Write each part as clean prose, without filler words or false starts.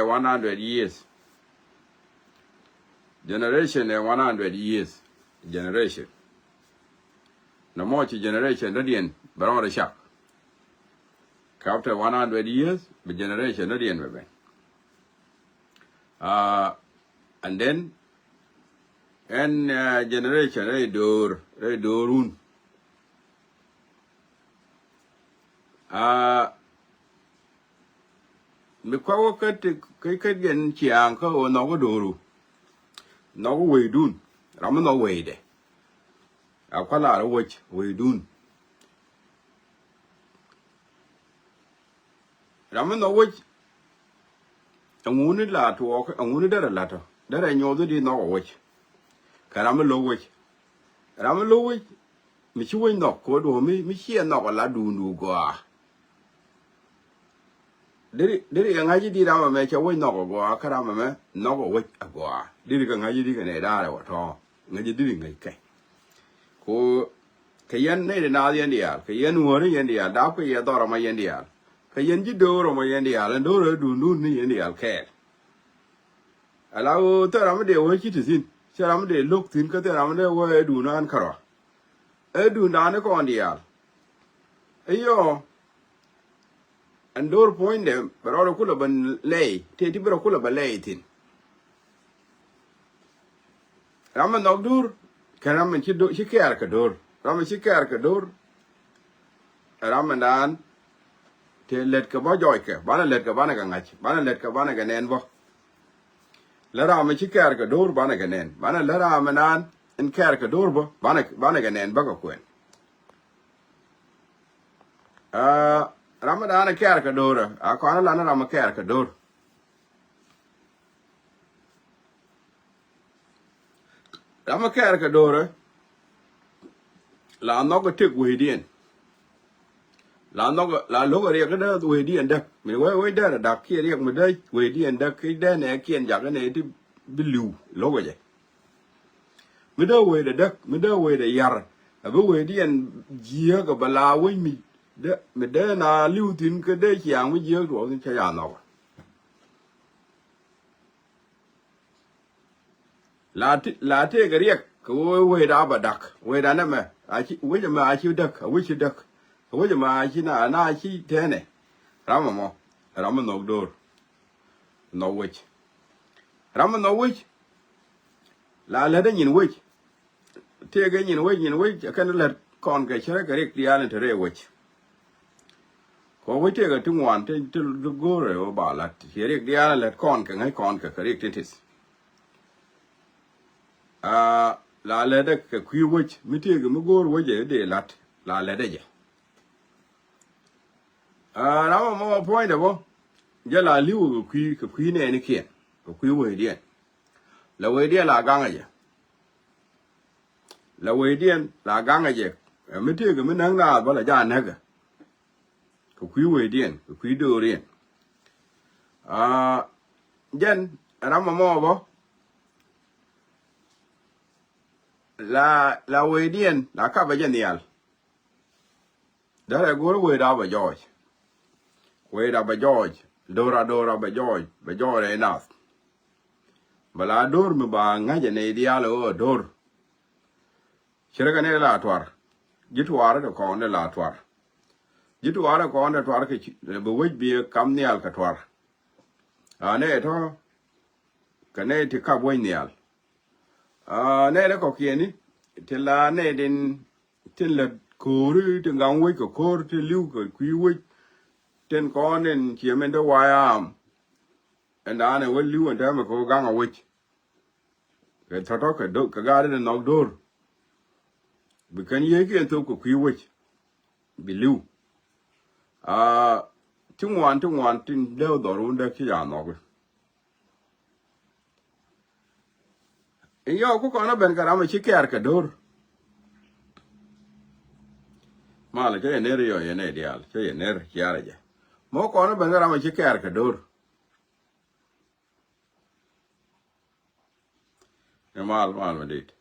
100 years. Generation 100 years. Generation. No more generation radiant, but all the shock. After 100 years, the generation radiant will be. And then, and generation they do run. Because cái gen chiang có nó có đồ nó có quỳ đun lắm nó quỳ đấy có là nó quỳ đun lắm nó quỳ ông muốn là thua ông muốn là thôi đó là nhau đi nó quỳ cái lắm nó quỳ mình chui nó có đồ mình xia nó là đun quá Diri ka ngaji di rama me cha woi noko go karama me noko woi agwa diri ka ngaji di ka ne da wa to ngaji diri ngai kai ko kayan ne na yen dia kayan wo ne yen dia da ko ye do rama yen dia kayan ji do rama yen dia la do re du nu ni yen dia ke ala o to rama de wo chi tin cha rama de lok tin ka te rama de wo du nan karo du na ne ko dia ayo Andor point them, but all the cooler ban lay, take a cooler balay tin. Raman Nogdur, Karaman Chikarkador, Raman Chikarkador, Ramadan, till let Kabajoika, Bana let Kabanaganach, Bana let Kabanagan envo. Laraman Chikarkador, Banaganen, Bana Laramanan, and Karkadorbo, Banaganen and Bagaquin. Ramadan a caricador, a corner Rama caricador. Rama caricador, la noga took Wadian. La loga Wadian duck. Me way there a duck here, Maday, Wadian duck, then a key and jagganated blue, loga. Middle way the duck, middle way the yard. A Wadian Giaga Bala with me. Mà đế là lưu tin cái đế chàng với dưới của cái nhà nào là thế cái riêng cái quê đã bà đặc quê đã nè mà quê mà ai chịu đặc quê mà ai chịu na chịu thế này rắm mà nộp đồ nộp quê rắm mà nộp quê là lấy đấy nhìn quê thế cái nhìn quê cái nó là còn cái riêng đi ăn thì rồi quê có với cái trung hoàn trên go rồi bảo là hiện tại dia là con cái riêng thế là lấy được cái quý với mấy cái go với cái để là lấy đấy nào mà point đó giờ là lưu cái quý này kia cái quý với điện là với điện là gang ấy là với điện là gang ấy mấy cái mình đang là bảo là ra này cái quý vị điện, quý đồ điện, dân, làm mà bố, là quý điện, là các bạn dân nhiều, đó là quý đó bà George, Dora bà George là enough, mà là Dor mà bà ngay giờ này đi alo Dor, chỉ cái này là thoa, chỉ thoa đó còn là thoa. Jitu ara ko anda twar ke bo bi kam nial ka twar ne to kane ti ka boy nial ne le ko kieni ti la ne din tin la kuru ti ngang we ko kor ti liu ko kwi we ten ko nen chi men do wa am anda ne we liu anda me ko gang a we ke to ka do ka ga de no dor bi kan ye ke to ko kwi we bi liu tung one tin đeo đồ luôn đây khi nào nó iyo ko kono ben karama chiker ka dor mala ke ne riyo ye ne dial ke ne yara je mo kono ben karama chiker ka dor mal ma dit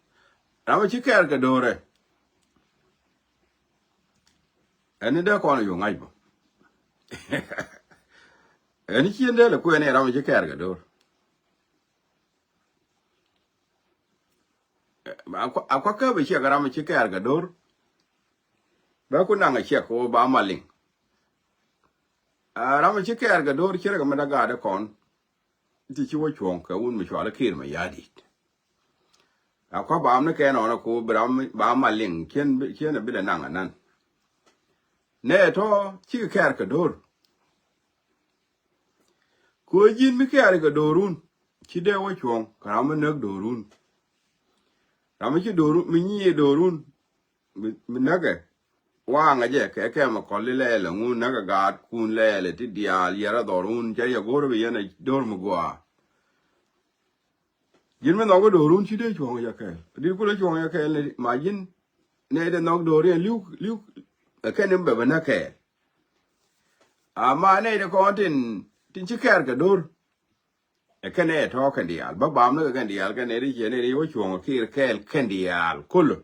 rama chiker ka dore ene da kono yo ngai bo en chiende le ko ne ram che ker ga dor akwa ka be che ga ram che ker ga dor ba ku na nga che ko ba maling ram che ker ga dor che ga ma ga da kon ti chi wo chon ka un mi chwa le kir ma yadi akwa ba am ne ke no na ko ba maling chen bi le na nga nan ne to chi ker ga dor ko jin mi ker ga dorun chi de wo chon ka ram ne dorun ram chi dorun mi ni dorun mi na ga wa nga je ke ma ko le le ngun na ga kun le ti dia yara dorun je ya gor bi yana dor mu gwa jin me no go dorun chi de chon ya ke di ku le chon ya ke le ma jin ne de no do re liu ke ne be na ke a ma ne de ko tin chi ker ga dor e ke ne to kan dia ba ba me kan dia ke ne ri je ne ri wo chon ki ke kan dia kullu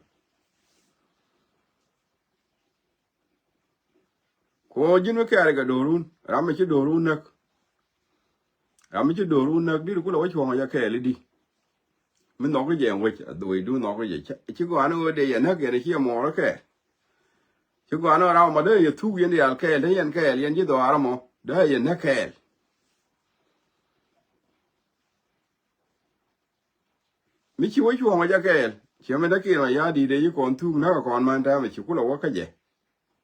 ko jin me ker ga dorun ram chi dorun nak di ku le wo chon ya ke le di mình nói cái gì vậy đuổi đuổi nói cái gì chứ có anh ở đây nó cái này kia mò nó cái chứ có anh ở đâu mà đây thu yên đi cái đấy yên cái yên chứ đồ ara mà đây yên nó cái mình chỉ với chuồng mà ra cái chỉ mình đã kia mà ya đi đây chứ còn thu nó còn mà ra mà chỉ có là cái gì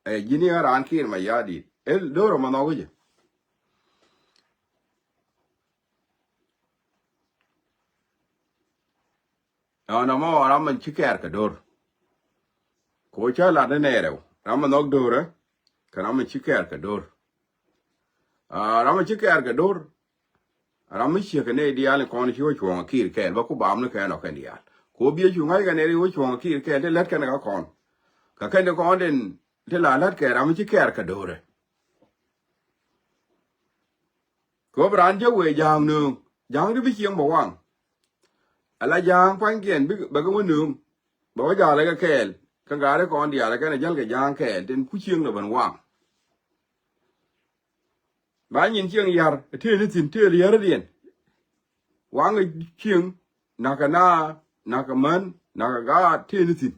ấy gì nữa anh kia mà ya đi ấy đâu mà nói cái gì nó mà làm mình chỉ kẹt cái đồ ko cha la de nero rama nok dore kana me chiker ka dor rama chiker ka dor rama chi ka ne dial ko ni chu chu kir ke ba ku bam ne ka no ka dial ko bi chu ngai ka ne ri chu kir ke de let ka na kon ka ka de ko den de la lat ke rama chiker ka dore ko bran je we jang nu jang bi chiang bo wang ala jang pan kien bi ba ko nu ba ja la ka kel cái gà đấy con đi à là cái này dân cái giang kẻ trên cú chiêng là vẫn quang bá nhìn chiêng yar thế nó tin thế là yar điện quang cái chiêng naka naka man naka gà thế nó tin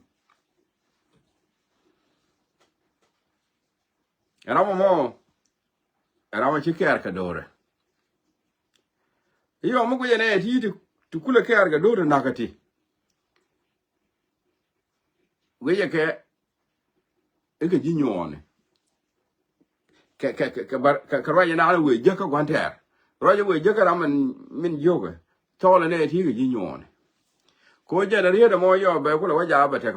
era mà chỉ kẹt cả đồ rồi iyo mo cái này thì tu kula kẹt cả đồ rồi naka thì cái cái gì nhon cái rồi na là người cái quan thẻ rồi người cái là mình yoga cho là này thì cái gì nhon ko je da riya da mo yo ba kula waja ba ta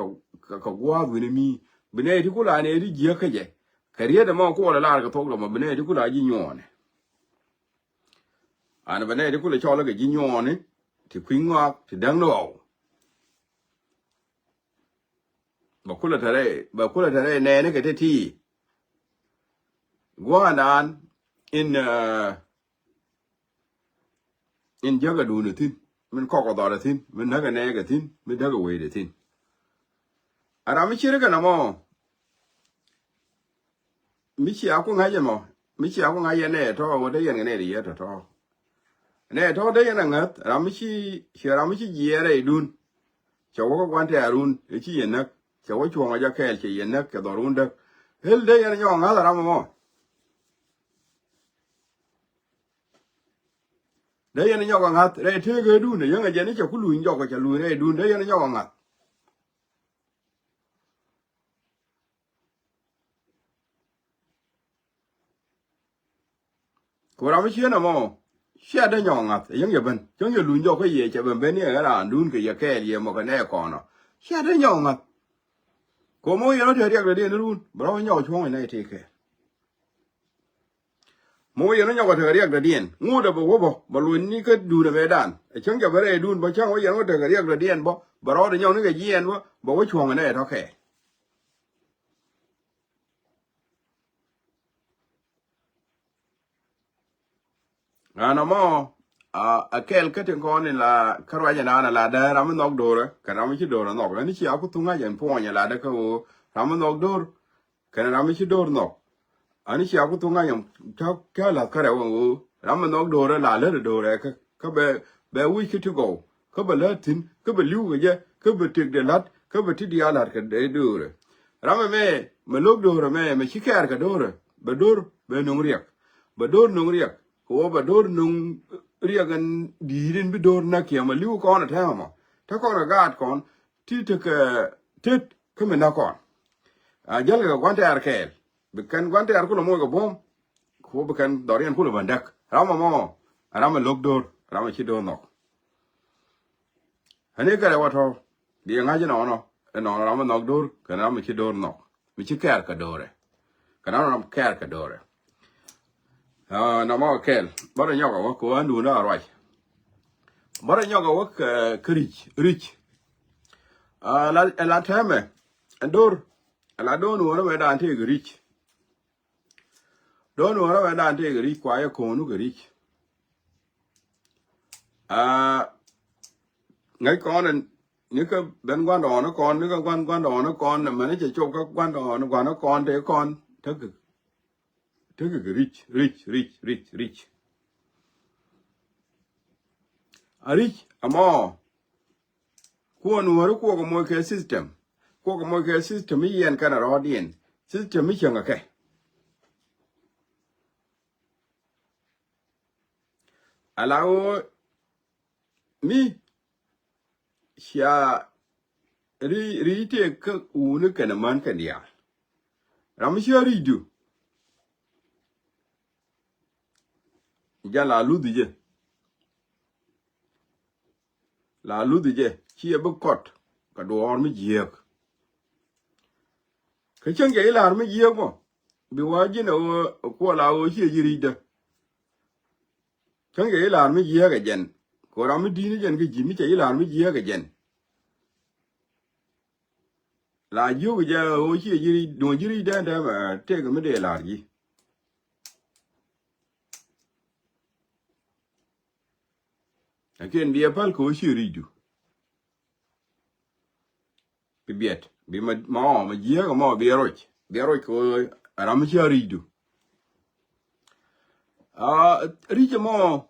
ka gwa bu ne mi bine ti kula ne ri je ka je ka riya da mo ko la ka to lo ma bine ti kula ji nyone ana bine ti kula cho la ka ji nyone ti kwin ngak ti dang no ba kula tare ne ka te ti gwa nan in jaga du ne tin mình có cái đó là tin mình nói cái này cái tin mình nói cái quỷ để tin à ra mình chỉ cái nào mà mình chỉ áo cũng ngay vậy mà mình chỉ áo cũng ngay vậy này thôi ở đây cái này thì vậy thôi này thôi đây là ngất ra mình chỉ gì đây đun cháu có quan hệ đun chỉ gì nữa cháu có chuồng ở gia kèl chỉ gì nữa cái đó đun được hết đây là nhau ngất ra mà đấy là nhau càng ngặt đây thế cái đun này những cái gì nó cho cứ lùi nhau cái lùi đây đun đấy là nhau càng ngặt cô làm cái chuyện nào mà xe đấy nhau ngặt những cái bên những cái lùi nhau cái gì cho bên này cái là đun cái gì cái gì mà cái này còn nó xe đấy nhau ngặt cô mỗi nó thấy được là đi nó đun bảo nhau chuông này thì cái mỗi người nó nhau cái riêng là điên ngô đó bảo bảo luôn ní cái đun là về đàn chẳng cho cái này đun bảo chẳng có gì nó cái riêng là điên bảo đó nhau nó cái gì anh bảo cái chuồng này nó khè nó mà cái tiếng con này là cái loại này là đây làm nó đồ rồi cái làm cái đồ nó cái này chỉ áo tung ngay vậy phong nhà là đây cái làm nó đồ cái này làm cái đồ nó anh chỉ áo tung ngay vậy cái là cái nào Ram no do la le do re ka be wi ki to go ka be le tin ka be lu ge ka be tik de lat ka be ti dia lat ka de do re Ram me lok do re me chi kar ka do re be dor be nung riek be dor nung riek ko be dor nung riek an di rin be dor na ki ma lu ko na ta ma ta ko na gat kon ti te ka tet ka me na kon a jal ga kwante ar kel be kan kwante ar ko mo ga bom ko be kan dorian ko ban dak Ram mo Ram lok dor Ram chi do no ane ka wa to bi nga je no no Ram no dor ka Ram chi dor no mi chi kar ka dore ka Ram kar ka dore na mo kel bara nyoga wa ko andu na rai bara nyoga wa rich la teme dor la don wo na da ante rich don wo na da ante rich kwa ye ko nu rich ngai con ni ka ben quan đó nó con ni ka quan đó nó con mà nó chỉ cho các quan đó nó con thế con thế cái rich rich amo ko nu ru ko mo ke system ko mo ke system yi en kana rodien system mi changa ke alao mi sha ri te ka unu kana man kan ya ram sha ri du ja la lu du je chi e bu kot ka do or mi je ka chen ge la mi je mo bi wa ji no ko la o chi ji ri de chen ge la mi je ga jen ko ram di ni jen ge ji mi che la mi je ga jen la yu ge o chi ji ri do ji ri de ma te ga mi de la ji Again, be a palco, she read you. Be bet, be my mom, a year or more, be a roach. Be a roach, and I'm sure read you. Reach a more.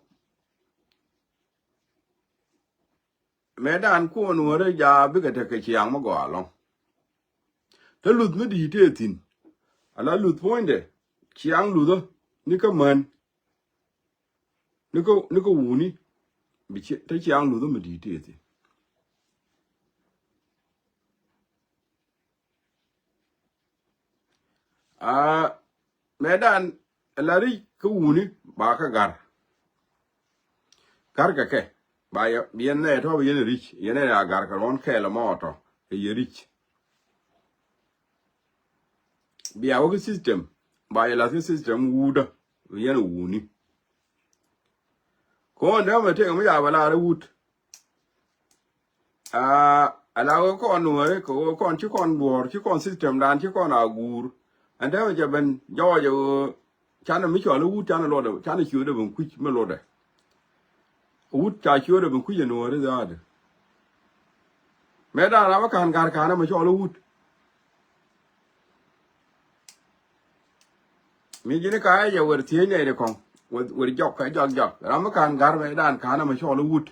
Madame Corn were a job bigger take a young go along. The loot me detating. And I loot pointed. Chiang Ludo, Nicka man. Nicka woony. Be take young Ludo meditating. Medan Larry Kuni Baka Garka by bien net of yen rich, yen a garka on Kelamoto, a rich. Be our system by a Latin system wood, yen woony. Go on down and take me a lot of wood. Allow con no con chicon board, chicon system, dan chicon a goor. And then you been George China Michael Wood China Lord, China should have been quick melody. Wood should have been quick and what is that? Madam Avacan Garcana Michael Wood. Mijinikai, you were teenage con with jock, Ramacan Garvedan Kana Michael Wood.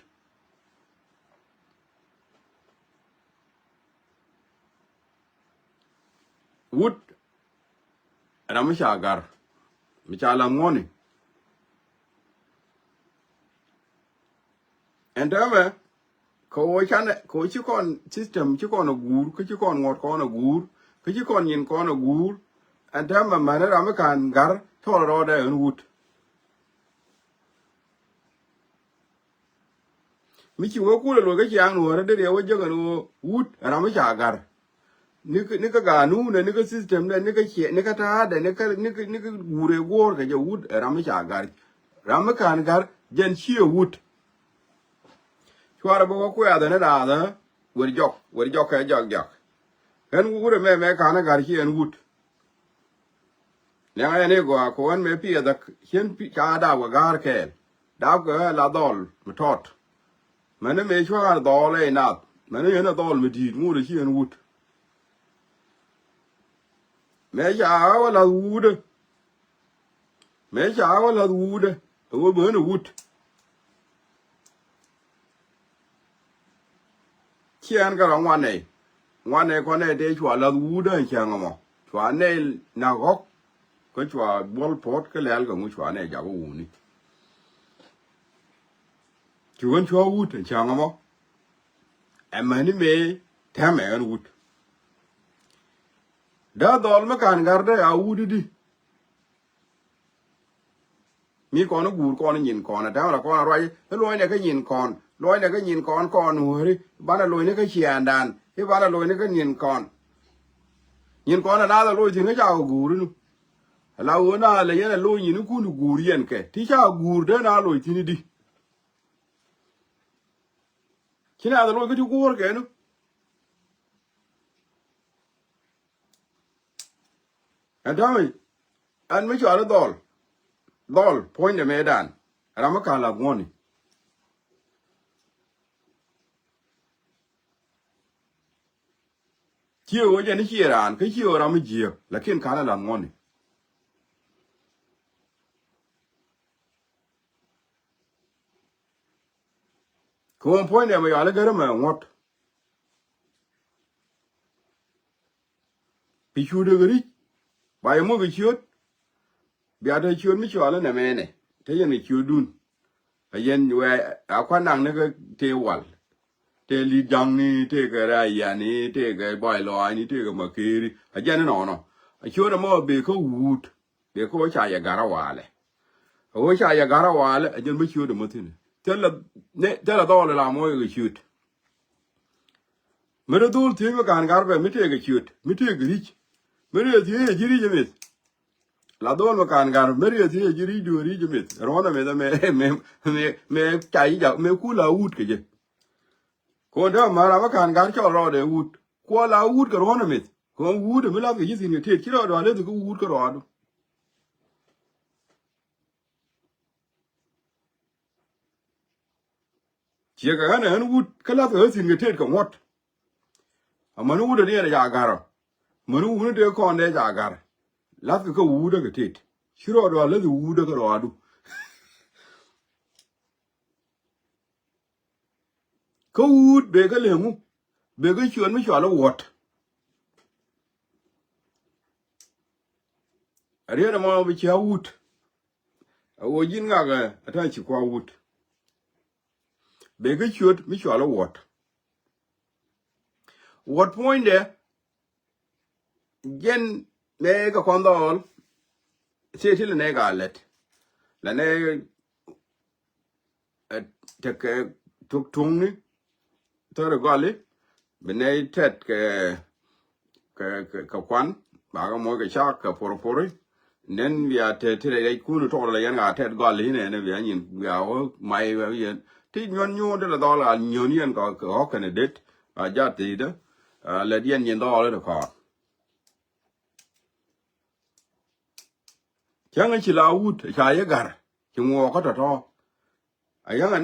Wood Ramashagar Michala Moni. And ever Coachicon system, Chicon a goor, Coachicon what corn a goor, Coachicon yin corn a goor, and then a man Ramacan Gar, Torada and Wood. Michi Wokula look at young or a day over Jagan Wood Ramashagar. Nika ganu na nika system na nika ta da nika gure gor ka je wood ramisha gar ramakan gar jen chia wood chwara bo ko ya da na da wer jok ka jok kan gure me kana gar chi en wood na ne go ko an me pi da chen pi ka da wa gar ke da ko la dol mutot mane me chwara dol e na mane na dol me di ngure chi en wood Me ja la wood. wo bo no wut chian ka ngwan ne ko ne de chwa la wu da chiang mo chwa ne na gok ko chwa bol pot ke le ga mu chwa ne ja wu ni chuan chwa wut chiang mo amani me ta me an wut da dol ma kan gar da a wut di mi con nó gùi con nó nhìn con là đó là con rồi nó lôi này cái nhìn con hùi bán là lôi nó cái chèn đàn cái bán là lôi nó cái nhìn con là đa là lôi thì nó chào gùi nữa là uống là lấy là lôi nhìn nó cũng được gùi yên kì thì chào gùi đó là lôi thì đi khi nào là lôi cái chú gùi kì nữa anh thôi anh mới chọn nó dol point de medan rama kala ngoni chiyo wo jeni chiran ke chiyo rama jiyo lakin kala la ngoni ko point de me yale gara ma ngot pichu de gari ba mo bi chiyo bi ade chiyo mi chwala na mene te yen chiyo dun ayen we akwanang ne ke te wal te li dang ni te ga ra ya ni te ga bai lo ni te ga makiri ajen no chiyo de mo be ko wut be ko cha ya gara wale o cha ya gara wale ajen mi chiyo de mo tin tela dole la mo ga chiyo mere dul te ga kan gar be mi te ga chiyo mi te ga rich mere te jiri jemet la dol ma kan gar mere ti jiri du ri jemit rona me chai ja me ku la ut ke je ko da mara ma kan gar cho ro de ut ko la ut ke rona mit ko ut me la ke ji ni te ki ro do le ku ut ke ro do che ga na an ut ka la ke sin ke te ko ngot amanu ut de ya gar manu ut de ko ne ja gar la ke ko ut ke te shiro do le ut ke ro do ko ut be ga le mu be ga chuan me chwa lo wot ari na mo bi cha ut o jin nga ga ata chi kwa ut be ga chuot mi chwa lo what point de gen ne ga kondol se til ne ga let la ne te ke tuk tung ni to re gale be ne tet ke kwan ba ga mo ga cha ka por nen ya te re ku no to la yan ga tet gale ne ya nyin ya o mai ya yen ti nyon de la dola nyon yen ka ko ka ne det a ja ti de la dien nyen do le ko changa chi la wut cha ye gar chi ngo ko to ayanga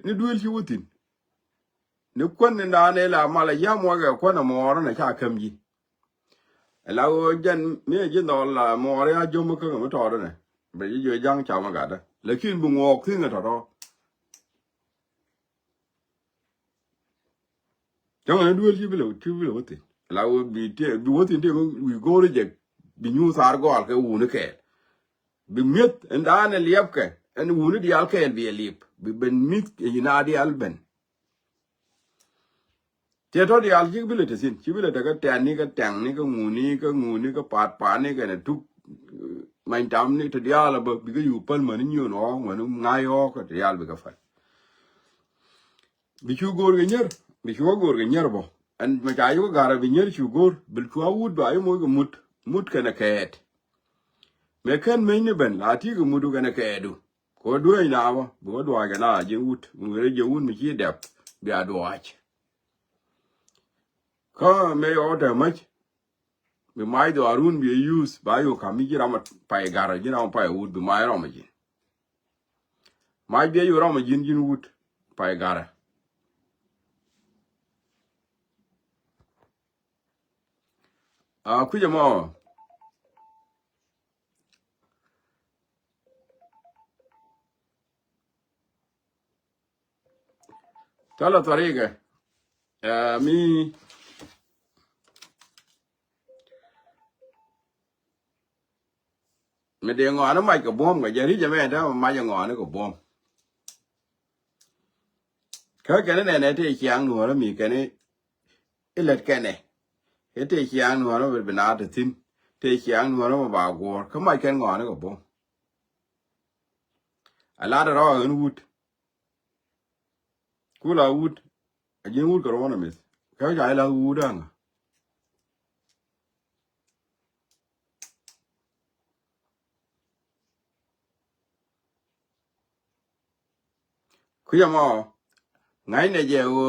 ni duel chi wutin ni kon ni na ne la mala ya mo ga ko na mo na cha kamji la o jan me je no la mo ya jo mo ko mo to ne be je jang cha ma ga da le kin bu ngo kin to changa ni duel chi bi le wutin la o bi wutin de wi go re bi nyu sar go al ke u ne ke bi mit ndane liepke en wuni di alke en bi liep bi ben mit ina di alben te to di alji bilete sin ci bilete ka tani ka tang ni ka nguni ka pat ni ka ne tu main tam ni to di ala ba bi ga yu pal man ni no nganu ngayo ka di al bi ka fa bi chu gor ga nyer bi chu gor ga nyer bo en ma ja yu gara bi nyer chu gor bil chu awud ba ay mo ga mut ka na ket me kan me ni ben la ti ga mudu ga na kedu ko do ina ba bo do ga na je wut mu re je wun mi ci dep bi ado ach ka me order much bi mai do arun bi use ba yo ka mi gira ma pa gara gira pa wut bi mai ro ma ji mai bi yo ro ma jin wut pa gara ku je mo tala tariga mi de ngõ nó mai ka bom ga jari jame da mai ngõ nó ko bom ka cái này te chiang no ra mi cái này ilet cái này te chiang no ra be na de tin te chiang no ra ba go ka mai ken ngõ nó ko bom ala da ra en wut kula wut a jin wut ko ro mis ka ja la wut ang ku ya mo ngai ne je wo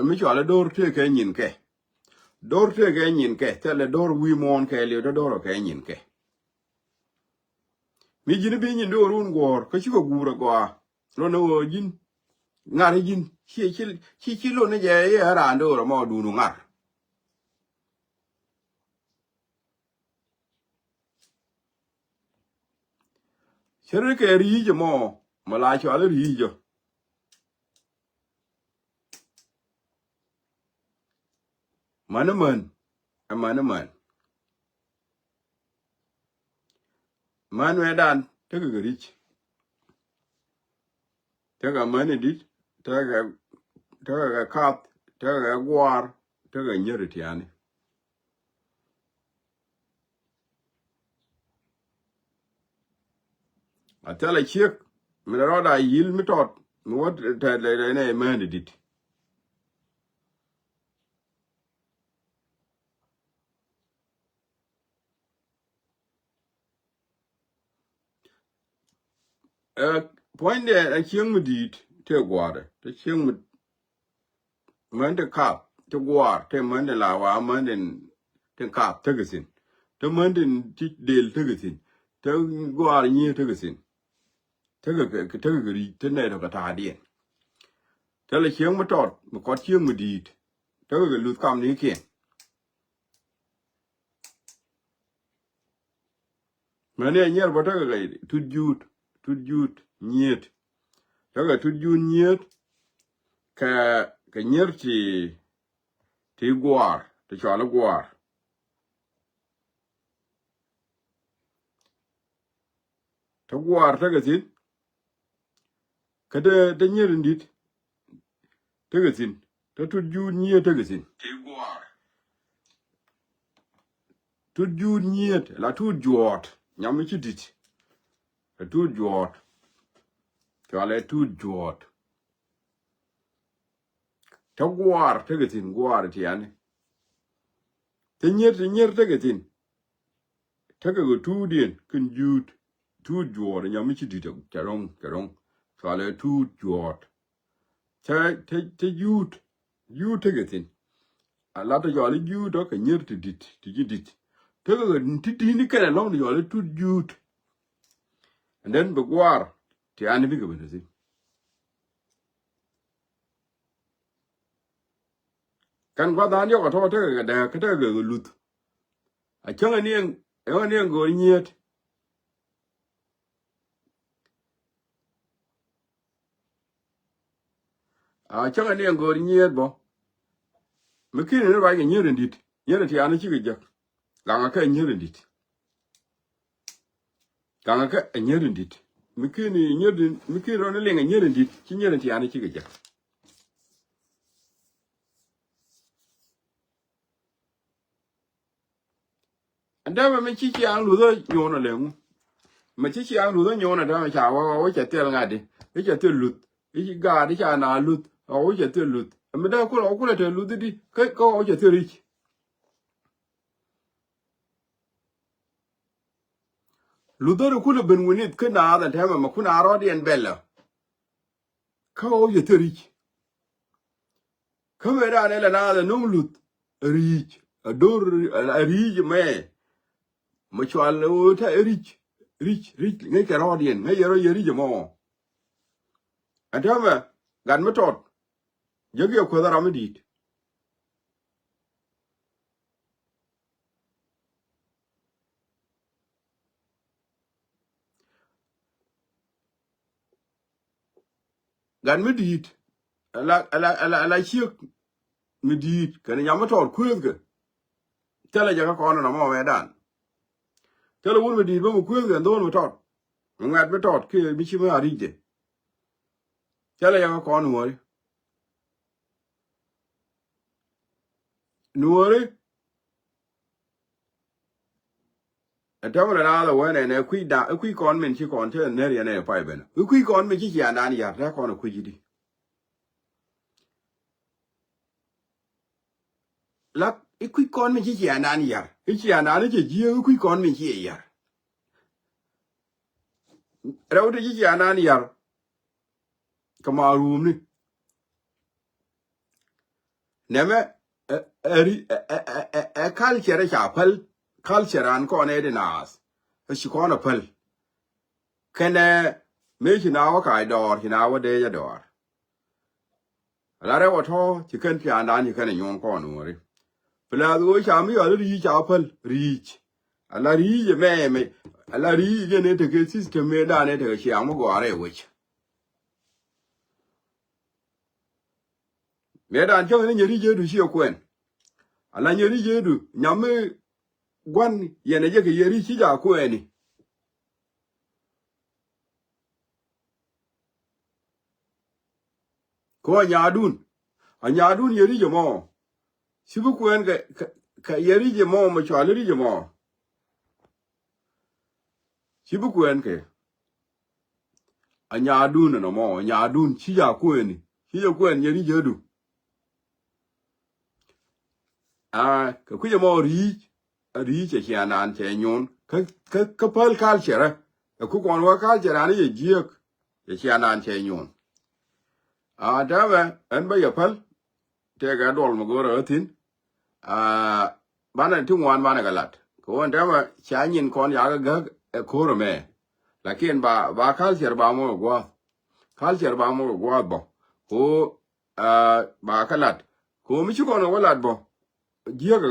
mi cho la dor te ke nyin ke dor te ke nyin ke te le dor wi mon ke le dor ke nyin ke mi jin bi nyin do run gor ka chi ko gura gwa lo no jin ngar jin chi lo ne je ya ran do mo du no ngar chere ke ri je mo ma la cho le ri je man man we dan te ga rich te ga man dit te ga kap te ga gwar te ga nyer ti ani atala chek mi ro da yil mi tot mi wot te le ne man dit point de a cheng mi dit te gwar te cheng mi man de kap te gwar te man de la wa man den te kap te ga sin te man den ti del te ga sin te gwar nyi te ga sin te ga ri te ne to ka ta dien te le cheng mi tot mi ko cheng mi dit te ga lu kam ni ke man ne nyer ba te ga tu jut nyet te ga tu jut nyet ka nyer ti gwar te cho la gwar te gwar te ga sin ka de nyer dit te ga sin te tu jut nyet te ga sin ti gwar tu jut nyet la tu jot nyam chi dit tu jot cho le tu jot te gwar te ga sin gwar ti ani te nyer te ga sin te ga tu dien kun jut tu jot nyam chi dit karong cho le tu jot te jut te ga sin a la to yo le jut do ka nyer ti dit te ga ti ni ka long yo le tu jut and then be gwar ti ani bi ga ben sin kan gwa dan yo ka to te ga da ka te ga lut a changa nien go nyet a changa nien go nyet bo me kin ne ba ga nyer dit nyer ti ani chi ga jak la nga ka nyer dit ka nga ka nyer dit me kin ro ne le nga nyer dit chi nyer ti ani chi ga jak anda me chi chi an lu do nyo na le mu me chi chi an lu do nyo na da ma cha wa cha tel nga di e cha tel lut e ga di cha na lut o cha tel lut me da ko le tel lut di ka o cha tel ri ludoro kula ben winit kana da tema ma kuna rodi en bella ka o ye terich ka me da ne la na da num lut rich ador rich me chwal o ta rich ngai ka rodi en ngai yero yeri mo atama gan me tot jogi ko da ramidit gan me dit ala chiek medit kan nyama tor kwezge tele jaga kono na mo medan tele won medit bo kwezge ndon mo tor ngat be tor ke bi chi ma rije tele jaga kono mo nuore atamla na la wene ne kwi kon men chi kon te ne ne pa ben kwi kon men chi ya na ni ya ta kono kwi di la kwi kon men chi ya na ni ya chi ya na ni ji kwi kon men chi ya rawu de chi ya na ni ya kamarum ni neme culture chapel culture an ko ne de nas shi ko na pal kene me shi na wa kai dor shi na wa de ya dor la re wa to chi kan pi an dan ni kan nyon ko no re pla go sha mi ya ri chapel rich ala ri je me ala ri je ne te ke system me da ne te shi am go are which me dan cho ne ri je du shi kwen ala nyeri je du nyame gwan yene je ke yeri shi ja kweni ko anyadun yeri je mo sibu kwen ka yeri je mo mo chali je mo sibu kwen ke anyadun no mo anyadun shi ja kweni shi ja kwen yeri je du ka kuje mo ri che chianan che nyon ka pal culture ku kon wa culture ani je jiek che chianan che nyon dama en ba ya pal te ga dol mo go ratin bana tu wan bana galat ko on dama cha nyin kon ya ga ko ro me lakin ba culture ba mo gwa bo ko ba kalat ko mi chu kon wa lat bo jiek